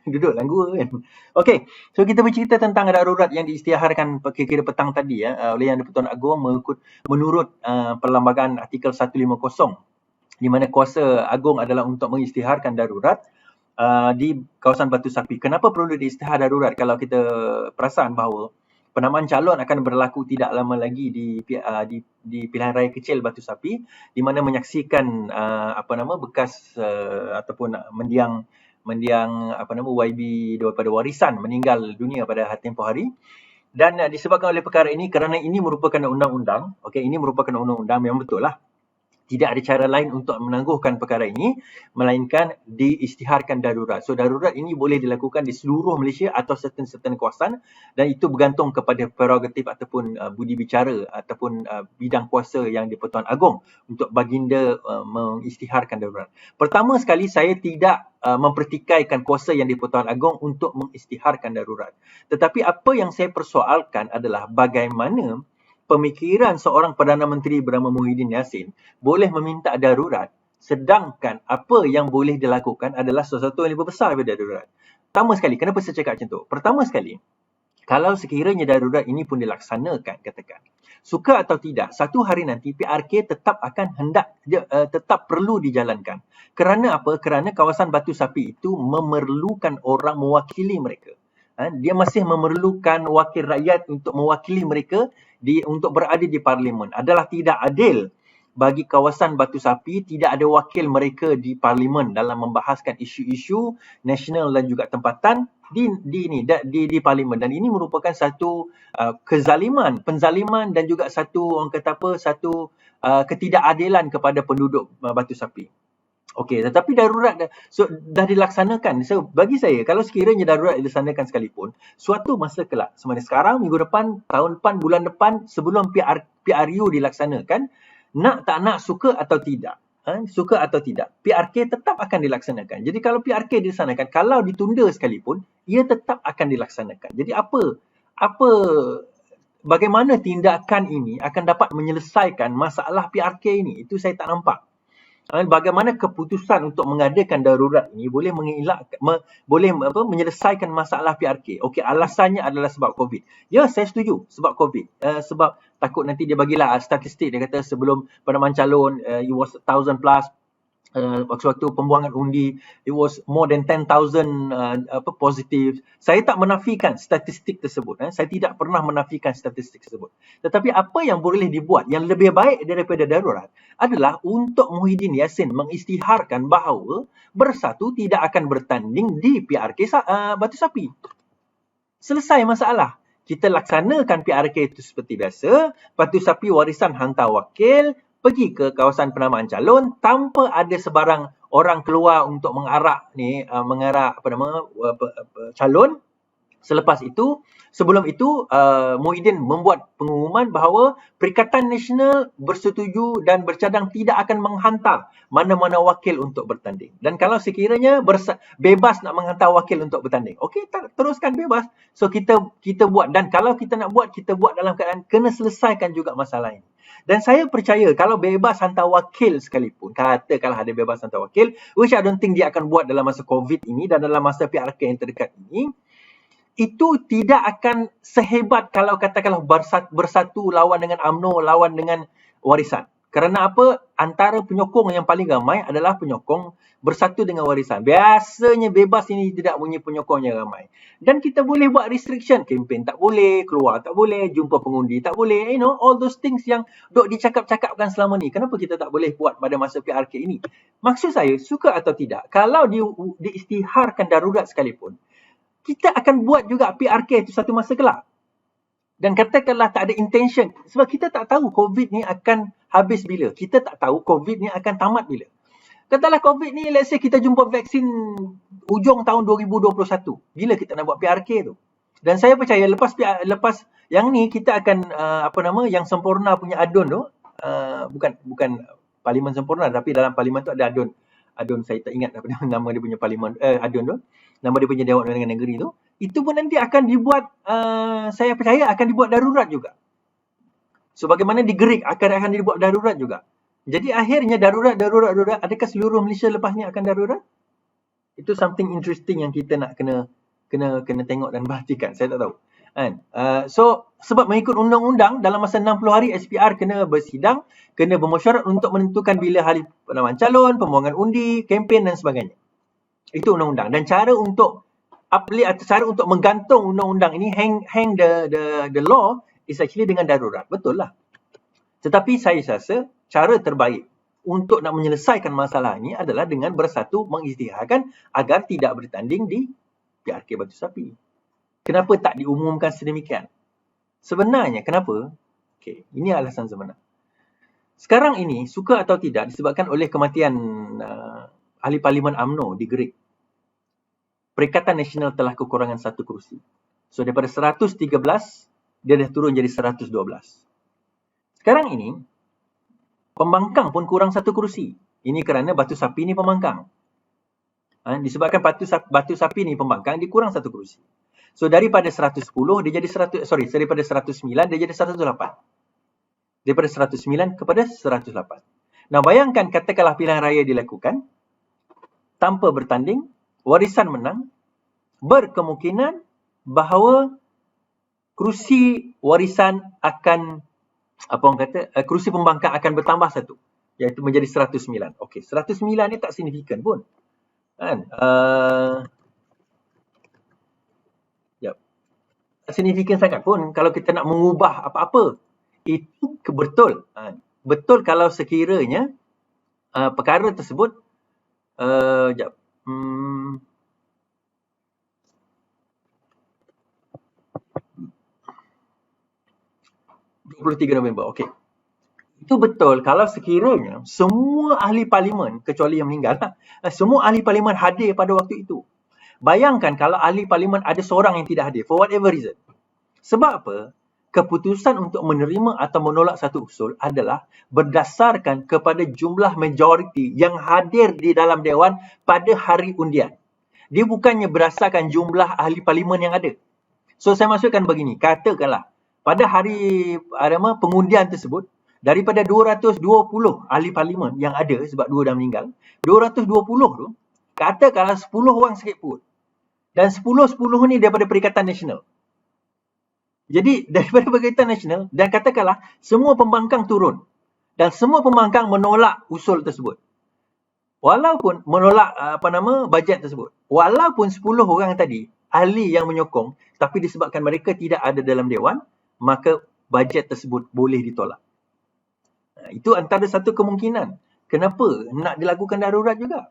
Duduk dalam gua kan. Okey, so kita bercerita tentang darurat yang diisytiharkan kira-kira petang tadi oleh Yang di-Pertuan Agong menurut Perlembagaan Artikel 150 di mana kuasa agung adalah untuk mengisytiharkan darurat di kawasan Batu Sapi. Kenapa perlu diisytihar darurat? Kalau kita perasan bahawa penamaan calon akan berlaku tidak lama lagi di pilihan raya kecil Batu Sapi, di mana menyaksikan bekas ataupun mendiang YB daripada warisan meninggal dunia pada tempoh hari. Dan disebabkan oleh perkara ini, kerana ini merupakan undang-undang, ini merupakan undang-undang, memang betul lah. Tidak ada cara lain untuk menangguhkan perkara ini melainkan diisytiharkan darurat. So darurat ini boleh dilakukan di seluruh Malaysia atau certain kawasan, dan itu bergantung kepada prerogatif ataupun budi bicara ataupun bidang kuasa Yang di-Pertuan Agong untuk baginda mengisytiharkan darurat. Pertama sekali, saya tidak mempertikaikan kuasa Yang di-Pertuan Agong untuk mengisytiharkan darurat. Tetapi apa yang saya persoalkan adalah bagaimana pemikiran seorang Perdana Menteri bernama Muhyiddin Yassin boleh meminta darurat, sedangkan apa yang boleh dilakukan adalah sesuatu yang lebih besar daripada darurat. Pertama sekali, kenapa saya cakap macam tu? Pertama sekali, kalau sekiranya darurat ini pun dilaksanakan, katakan, suka atau tidak, satu hari nanti PRK tetap tetap perlu dijalankan. Kerana apa? Kerana kawasan Batu Sapi itu memerlukan orang mewakili mereka. Dia masih memerlukan wakil rakyat untuk mewakili mereka untuk berada di parlimen. Adalah tidak adil bagi kawasan Batu Sapi tidak ada wakil mereka di parlimen dalam membahaskan isu-isu nasional dan juga tempatan di parlimen, dan ini merupakan satu penzaliman dan juga satu ketidakadilan kepada penduduk Batu Sapi. Okey, tetapi darurat dah dilaksanakan. So, bagi saya, kalau sekiranya darurat dilaksanakan sekalipun, suatu masa kelak, sebenarnya sekarang, minggu depan, tahun depan, bulan depan, sebelum PRU dilaksanakan, nak tak nak, suka atau tidak, PRK tetap akan dilaksanakan. Jadi kalau PRK dilaksanakan, kalau ditunda sekalipun, ia tetap akan dilaksanakan. Jadi bagaimana tindakan ini akan dapat menyelesaikan masalah PRK ini? Itu saya tak nampak. Bagaimana keputusan untuk mengadakan darurat ini boleh menyelesaikan masalah PRK. Okey, alasannya adalah sebab COVID. Ya, saya setuju sebab COVID. Sebab takut nanti dia bagilah statistik, dia kata sebelum penamaan calon it was 1,000 plus. Waktu pembuangan undi, it was more than 10,000 positif. Saya tak menafikan statistik tersebut. Saya tidak pernah menafikan statistik tersebut. Tetapi apa yang boleh dibuat yang lebih baik daripada darurat adalah untuk Muhyiddin Yassin mengisytiharkan bahawa Bersatu tidak akan bertanding di PRK Batu Sapi. Selesai masalah. Kita laksanakan PRK itu seperti biasa. Batu Sapi warisan hantar wakil, pergi ke kawasan penamaan calon tanpa ada sebarang orang keluar untuk mengarak calon. Selepas itu, sebelum itu, Muhyiddin membuat pengumuman bahawa Perikatan Nasional bersetuju dan bercadang tidak akan menghantar mana-mana wakil untuk bertanding. Dan kalau sekiranya bebas nak menghantar wakil untuk bertanding, okey, teruskan bebas. So kita buat, dan kalau kita nak buat, kita buat dalam keadaan kena selesaikan juga masalah ini. Dan saya percaya kalau bebas hantar wakil sekalipun, katakanlah ada bebas hantar wakil, which I don't think dia akan buat dalam masa COVID ini dan dalam masa PRK yang terdekat ini, itu tidak akan sehebat kalau katakanlah Bersatu lawan dengan UMNO, lawan dengan Warisan. Kerana apa? Antara penyokong yang paling ramai adalah penyokong Bersatu dengan Warisan. Biasanya bebas ini tidak punya penyokongnya ramai. Dan kita boleh buat restriction. Kempen tak boleh, keluar tak boleh, jumpa pengundi tak boleh. All those things yang dok dicakap-cakapkan selama ni. Kenapa kita tak boleh buat pada masa PRK ini? Maksud saya, suka atau tidak, kalau diisytiharkan darurat sekalipun, kita akan buat juga PRK itu satu masa kelak. Dan katakanlah tak ada intention. Sebab kita tak tahu COVID ni akan habis bila. Kita tak tahu COVID ni akan tamat bila. Katalah COVID ni, let's say kita jumpa vaksin ujung tahun 2021. Bila kita nak buat PRK tu? Dan saya percaya lepas yang ni, kita akan, yang sempurna punya adun tu, bukan parlimen sempurna, tapi dalam parlimen tu ada adun. Adun saya tak ingat apa nama dia punya parlimen, adun tu. Nama dia punya Dewan Undangan Negeri tu, itu pun nanti akan dibuat, saya percaya akan dibuat darurat juga. So bagaimana di Gerik akan dibuat darurat juga. Jadi akhirnya darurat, adakah seluruh Malaysia lepas ni akan darurat? Itu something interesting yang kita nak kena tengok dan perhatikan. Saya tak tahu. Kan? So, sebab mengikut undang-undang, dalam masa 60 hari SPR kena bersidang, kena bermesyuarat untuk menentukan bila hari penamaan calon, pembuangan undi, kempen dan sebagainya. Itu undang-undang. Dan cara untuk menggantung undang-undang ini, hang the law is actually dengan darurat. Betul lah. Tetapi saya rasa cara terbaik untuk nak menyelesaikan masalah ini adalah dengan bersatu mengisytiharkan agar tidak bertanding di PRK Batu Sapi. Kenapa tak diumumkan sedemikian? Sebenarnya kenapa? Okey, ini alasan sebenar. Sekarang ini, suka atau tidak, disebabkan oleh kematian ahli parlimen UMNO di Gerik. Perikatan Nasional telah kekurangan 1 kerusi. So, daripada 113, dia dah turun jadi 112. Sekarang ini, pembangkang pun kurang 1 kerusi. Ini kerana Batu Sapi ni pembangkang. Disebabkan Batu Sapi ni pembangkang, dia kurang 1 kerusi. So, daripada 110, dia jadi daripada 109, dia jadi 108. Daripada 109 kepada 108. Nah, bayangkan katakanlah pilihan raya dilakukan, tanpa bertanding, warisan menang, berkemungkinan bahawa kerusi warisan akan, kerusi pembangkang akan bertambah 1, iaitu menjadi 109. Okey, 109 ni tak signifikan pun. Kan? Signifikan sangat pun kalau kita nak mengubah apa-apa. Itu betul. Betul kalau sekiranya perkara tersebut 23 November. Okey. Itu betul kalau sekiranya semua ahli parlimen, kecuali yang meninggal, semua ahli parlimen hadir pada waktu itu. Bayangkan kalau ahli parlimen ada seorang yang tidak hadir, for whatever reason. Sebab apa? Keputusan untuk menerima atau menolak satu usul adalah berdasarkan kepada jumlah majoriti yang hadir di dalam Dewan pada hari undian. Dia bukannya berdasarkan jumlah ahli parlimen yang ada. So, saya maksudkan begini, katakanlah pada hari pengundian tersebut, daripada 220 ahli parlimen yang ada, sebab 2 dah meninggal, 220 tu, katakanlah 10 orang sakit perut. Dan 10 ni daripada Perikatan Nasional. Jadi, daripada Perikatan Nasional, dan katakanlah semua pembangkang turun. Dan semua pembangkang menolak usul tersebut. Walaupun menolak bajet tersebut. Walaupun 10 orang tadi, ahli yang menyokong, tapi disebabkan mereka tidak ada dalam Dewan, maka bajet tersebut boleh ditolak. Itu antara satu kemungkinan. Kenapa nak dilakukan darurat juga?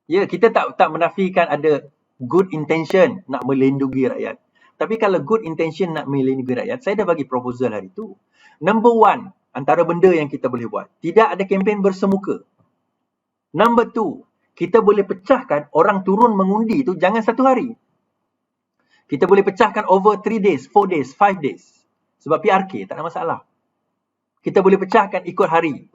Ya, kita tak menafikan ada good intention nak melindungi rakyat. Tapi kalau good intention nak melindungi rakyat, saya dah bagi proposal hari itu. Number 1, antara benda yang kita boleh buat, tidak ada kempen bersemuka. Number 2, kita boleh pecahkan orang turun mengundi itu jangan 1 hari. Kita boleh pecahkan over 3 days, 4 days, 5 days. Sebab PRK tak ada masalah. Kita boleh pecahkan ikut hari.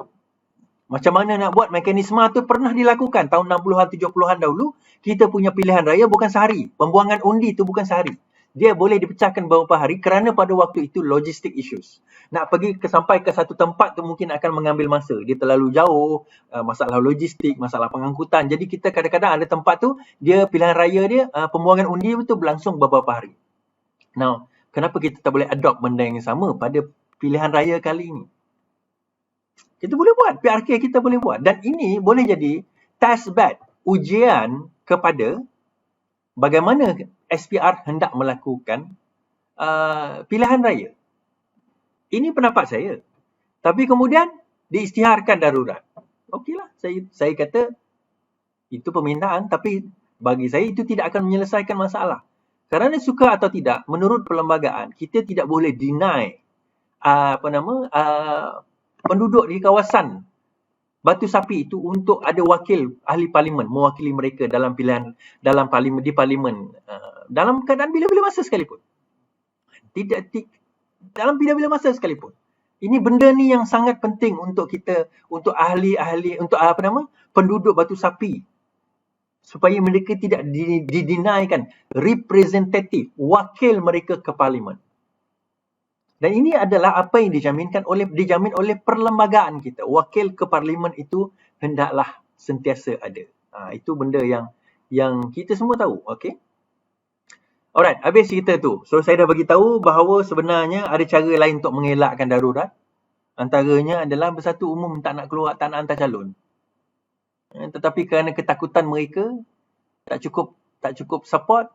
Macam mana nak buat mekanisme tu pernah dilakukan tahun 60-an, 70-an dahulu. Kita punya pilihan raya bukan sehari. Pembuangan undi tu bukan sehari. Dia boleh dipecahkan beberapa hari kerana pada waktu itu logistic issues. Nak pergi sampai ke satu tempat tu mungkin akan mengambil masa. Dia terlalu jauh, masalah logistik, masalah pengangkutan. Jadi kita kadang-kadang ada tempat tu, dia pilihan raya dia, pembuangan undi itu berlangsung beberapa hari. Now, kenapa kita tak boleh adopt benda yang sama pada pilihan raya kali ini? Kita boleh buat, PRK kita boleh buat. Dan ini boleh jadi test bed, ujian kepada bagaimana SPR hendak melakukan pilihan raya. Ini pendapat saya. Tapi kemudian diisytiharkan darurat. Okeylah, saya kata itu permintaan, tapi bagi saya itu tidak akan menyelesaikan masalah. Kerana suka atau tidak, menurut perlembagaan, kita tidak boleh deny penduduk di kawasan Batu Sapi itu untuk ada wakil ahli parlimen mewakili mereka dalam pilihan di parlimen dalam keadaan bila-bila masa sekalipun. Dalam bila-bila masa sekalipun. Ini benda ni yang sangat penting untuk kita, untuk ahli-ahli, untuk penduduk Batu Sapi, supaya mereka tidak didinaikan representatif, wakil mereka ke parlimen. Dan ini adalah apa yang dijamin oleh perlembagaan kita. Wakil ke parlimen itu hendaklah sentiasa ada. Itu benda yang yang kita semua tahu. Okey. Alright, habis cerita tu. So saya dah bagi tahu bahawa sebenarnya ada cara lain untuk mengelakkan darurat. Antaranya adalah bersatu umum tak nak keluar, tak nak hantar calon. Tetapi kerana ketakutan mereka tak cukup support,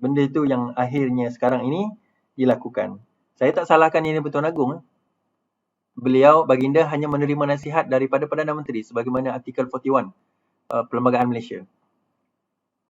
benda itu yang akhirnya sekarang ini dilakukan. Saya tak salahkan Yang di-Pertuan Agong. Beliau, baginda hanya menerima nasihat daripada Perdana Menteri sebagaimana artikel 41 Perlembagaan Malaysia.